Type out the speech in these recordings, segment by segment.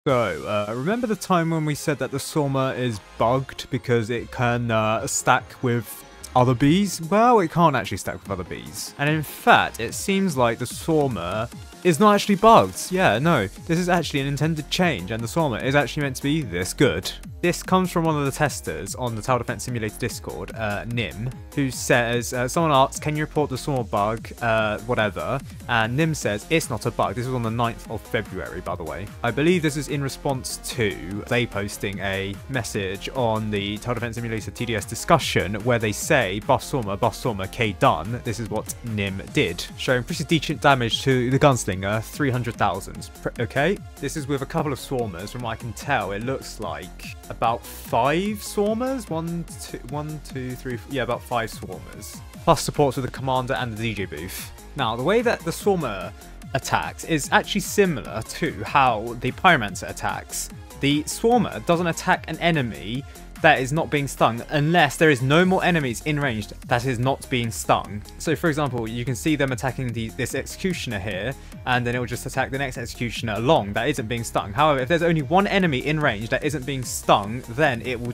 So, remember the time when we said that the Swarmer is bugged because it can stack with other bees? Well, it can't actually stack with other bees. And in fact, it seems like the Swarmer is not actually bugged. Yeah, no, this is actually an intended change, and the Swarmer is actually meant to be this good. This comes from one of the testers on the Tower Defense Simulator Discord, Nim, who says, someone asks, can you report the Swarmer bug, whatever, and Nim says, it's not a bug. This was on the 9th of February, by the way. I believe this is in response to they posting a message on the Tower Defense Simulator TDS discussion where they say, buff Swarmer, K done. This is what Nim did, showing pretty decent damage to the gunslinger, 300,000. Okay, this is with a couple of Swarmers. From what I can tell, it looks like about 5 Swarmers, about 5 Swarmers, plus supports with the commander and the DJ booth. Now, the way that the Swarmer attacks is actually similar to how the Pyromancer attacks. The Swarmer doesn't attack an enemy that is not being stung unless there is no more enemies in range that is not being stung. So for example, you can see them attacking this executioner here, and then it will just attack the next executioner along that isn't being stung. However, if there's only one enemy in range that isn't being stung, then it will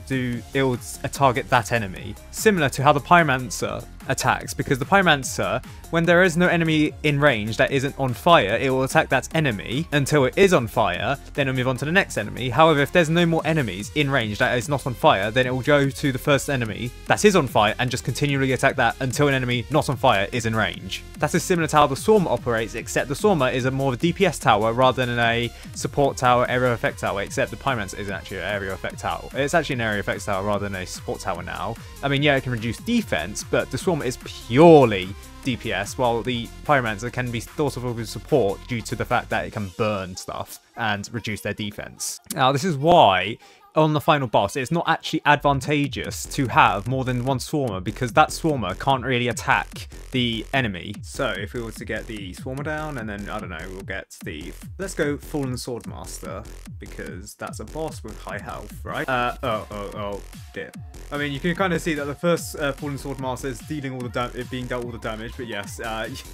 target that enemy. Similar to how the Pyromancer attacks, because the Pyromancer, when there is no enemy in range that isn't on fire, it will attack that enemy until it is on fire, then it'll move on to the next enemy. However, if there's no more enemies in range that is not on fire, then it will go to the first enemy that is on fire and just continually attack that until an enemy not on fire is in range. That is similar to how the Swarmer operates, except the Swarmer is a more of a DPS tower rather than a support tower, area effect tower, except the Pyromancer isn't actually an area effect tower. It's actually an area effect tower rather than a support tower now. I mean, yeah, it can reduce defense, but the Swarmer is purely DPS, while the Pyromancer can be thought of as support due to the fact that it can burn stuff and reduce their defense. Now, this is why on the final boss, it's not actually advantageous to have more than one Swarmer, because that Swarmer can't really attack the enemy. So if we were to get the Swarmer down, and then, I don't know, we'll get the... Let's go Fallen Swordmaster, because that's a boss with high health, right? Oh, dear. I mean, you can kind of see that the first Fallen Swordmaster is dealing all the being dealt all the damage, but yes, there's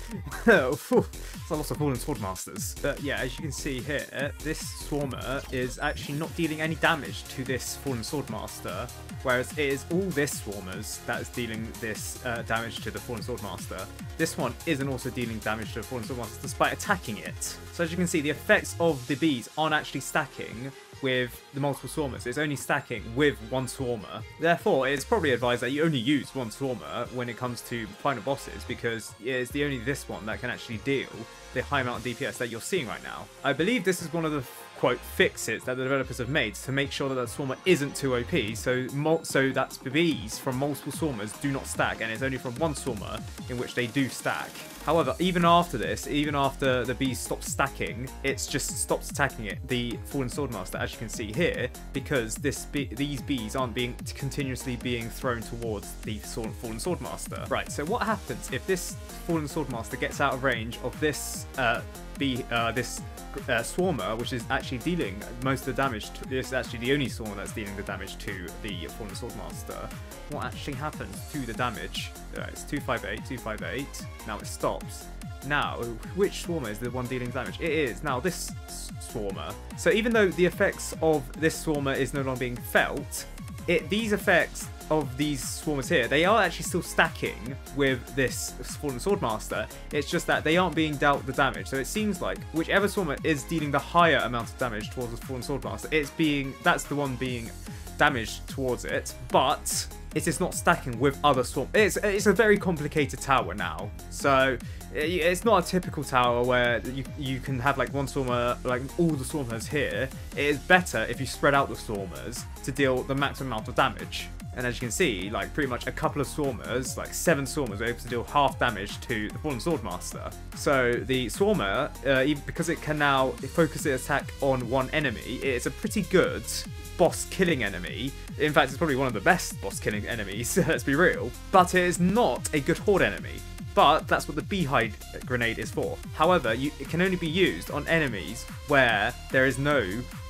a lot of Fallen Swordmasters. But yeah, as you can see here, this Swarmer is actually not dealing any damage to this Fallen Swordmaster, whereas it is all this Swarmers that is dealing this damage to the Fallen Swordmaster. This one isn't also dealing damage to the Fallen Swordmaster despite attacking it. So as you can see, the effects of the bees aren't actually stacking with the multiple Swarmers. It's only stacking with one Swarmer. Therefore, it's probably advised that you only use one Swarmer when it comes to final bosses, because it's the only this one that can actually deal the high amount of DPS that you're seeing right now. I believe this is one of the quote fixes that the developers have made to make sure that that Swarmer isn't too OP, so that the bees from multiple Swarmers do not stack, and it's only from one Swarmer in which they do stack. However, even after this, even after the bees stop stacking, it's just stops attacking it, the Fallen Swordmaster, as you can see here, because these bees aren't continuously being thrown towards the Fallen Swordmaster. Right, so what happens if this Fallen Swordmaster gets out of range of this Swarmer, which is actually dealing most of the damage to, this is actually the only Swarmer that's dealing the damage to the Fallen Swordmaster. What actually happens to the damage? It's 258. Now it stops. Now, which Swarmer is the one dealing damage? It is now this Swarmer. So even though the effects of this Swarmer is no longer being felt, these effects of these Swarmers here, they are actually still stacking with this Fallen Swordmaster. It's just that they aren't being dealt the damage. So it seems like whichever Swarmer is dealing the higher amount of damage towards the Fallen Swordmaster, that's the one being damaged towards it, but it is not stacking with other Swarmers. It's a very complicated tower now. So it's not a typical tower where you can have like one Swarmer, like all the Swarmers here. It is better if you spread out the Swarmers to deal the maximum amount of damage. And as you can see, like pretty much a couple of Swarmers, like 7 Swarmers, are able to deal half damage to the Fallen Swordmaster. So the Swarmer, because it can now focus its attack on one enemy, it's a pretty good boss killing enemy. In fact, it's probably one of the best boss killing enemies, let's be real. But it is not a good horde enemy. But that's what the Beehive grenade is for. However, it can only be used on enemies where there is no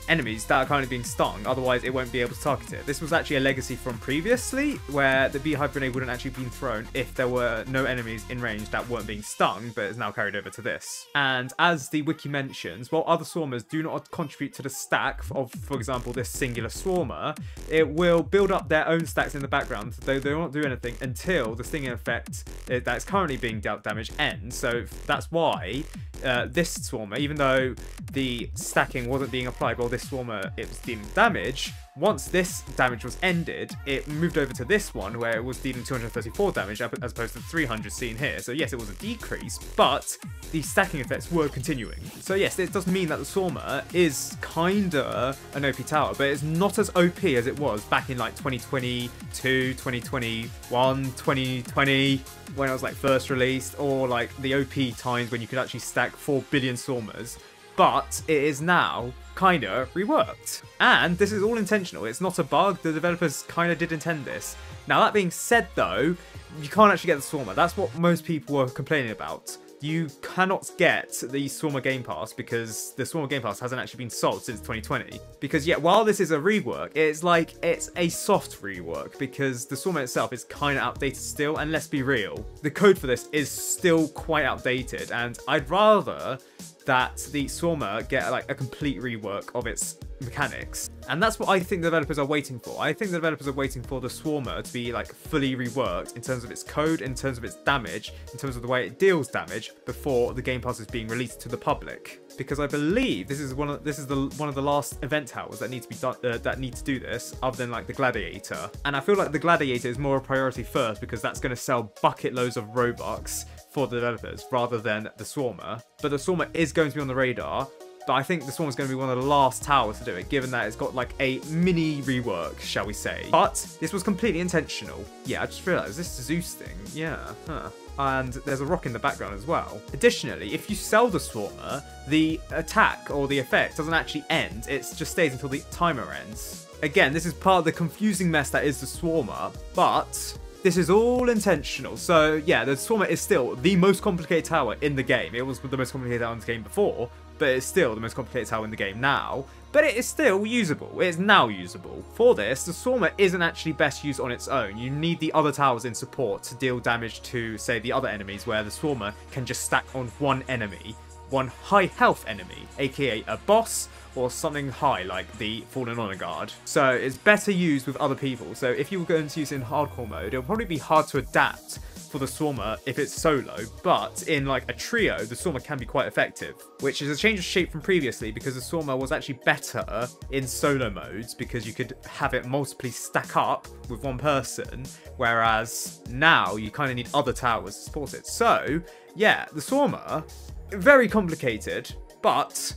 enemies that are currently being stung, otherwise it won't be able to target it. This was actually a legacy from previously, where the beehive grenade wouldn't actually be thrown if there were no enemies in range that weren't being stung, but is now carried over to this. And as the wiki mentions, while other swarmers do not contribute to the stack of, for example, this singular swarmer, it will build up their own stacks in the background, though they won't do anything until the stinging effect that's currently being dealt damage ends. So that's why this swarmer, even though the stacking wasn't being applied while this swarmer it was dealing damage, once this damage was ended, it moved over to this one where it was dealing 234 damage as opposed to 300 seen here. So yes, it was a decrease, but the stacking effects were continuing. So yes, it does mean that the swarmer is kinda an OP tower, but it's not as OP as it was back in like 2022, 2021, 2020, when it was like first released, or like the OP times when you could actually stack 4 billion swarmers. But it is now kinda reworked. And this is all intentional, it's not a bug, the developers kinda did intend this. Now that being said though, you can't actually get the Swarmer, that's what most people were complaining about. You cannot get the Swarmer Game Pass because the Swarmer Game Pass hasn't actually been sold since 2020. Because yeah, while this is a rework, it's a soft rework because the Swarmer itself is kind of outdated still, and let's be real, the code for this is still quite outdated, and I'd rather that the Swarmer get like a complete rework of its mechanics. And that's what I think the developers are waiting for. I think the developers are waiting for the Swarmer to be like fully reworked in terms of its code, in terms of its damage, in terms of the way it deals damage before the Game Pass is being released to the public. Because I believe this is one of the last event towers that need to be done that need to do this, other than like the Gladiator. And I feel like the Gladiator is more a priority first because that's going to sell bucket loads of Robux for the developers rather than the Swarmer. But the Swarmer is going to be on the radar. But I think the Swarmer is going to be one of the last towers to do it, given that it's got like a mini rework, shall we say. But this was completely intentional. Yeah, I just realised this Zeus thing. Yeah, huh. And there's a rock in the background as well. Additionally, if you sell the Swarmer, the attack or the effect doesn't actually end. It just stays until the timer ends. Again, this is part of the confusing mess that is the Swarmer, but this is all intentional. So yeah, the Swarmer is still the most complicated tower in the game. It was the most complicated tower in the game before, but it's still the most complicated tower in the game now. But it is still usable. It is now usable. For this, the Swarmer isn't actually best used on its own. You need the other towers in support to deal damage to, say, the other enemies, where the Swarmer can just stack on one enemy, one high health enemy, aka a boss, or something high like the Fallen Honor Guard. So it's better used with other people. So if you were going to use it in hardcore mode, it'll probably be hard to adapt for the Swarmer if it's solo, but in like a trio, the Swarmer can be quite effective, which is a change of shape from previously because the Swarmer was actually better in solo modes because you could have it multiply stack up with one person, whereas now you kind of need other towers to support it. So yeah, the Swarmer, very complicated, but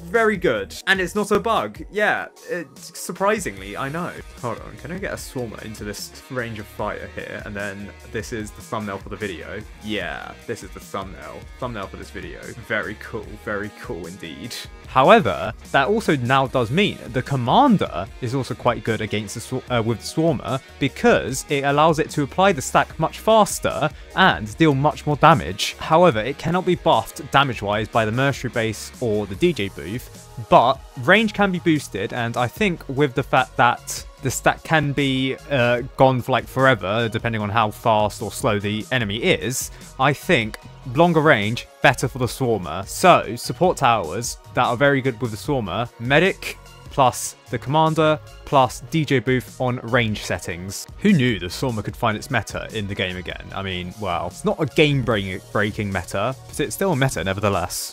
very good. And it's not a bug. Yeah, surprisingly, I know. Hold on, can I get a Swarmer into this range of fire here? And then this is the thumbnail for the video. Yeah, this is the thumbnail for this video. Very cool indeed. However, that also now does mean the Commander is also quite good against the with the Swarmer because it allows it to apply the stack much faster and deal much more damage. However, it cannot be buffed damage-wise by the Mercenary Base or the DJ booth, but range can be boosted, and I think with the fact that the stack can be gone for like forever, depending on how fast or slow the enemy is, I think longer range, better for the Swarmer. So, support towers that are very good with the Swarmer, Medic, plus the Commander, plus DJ Booth on range settings. Who knew the Swarmer could find its meta in the game again? I mean, well, it's not a game-breaking meta, but it's still a meta nevertheless.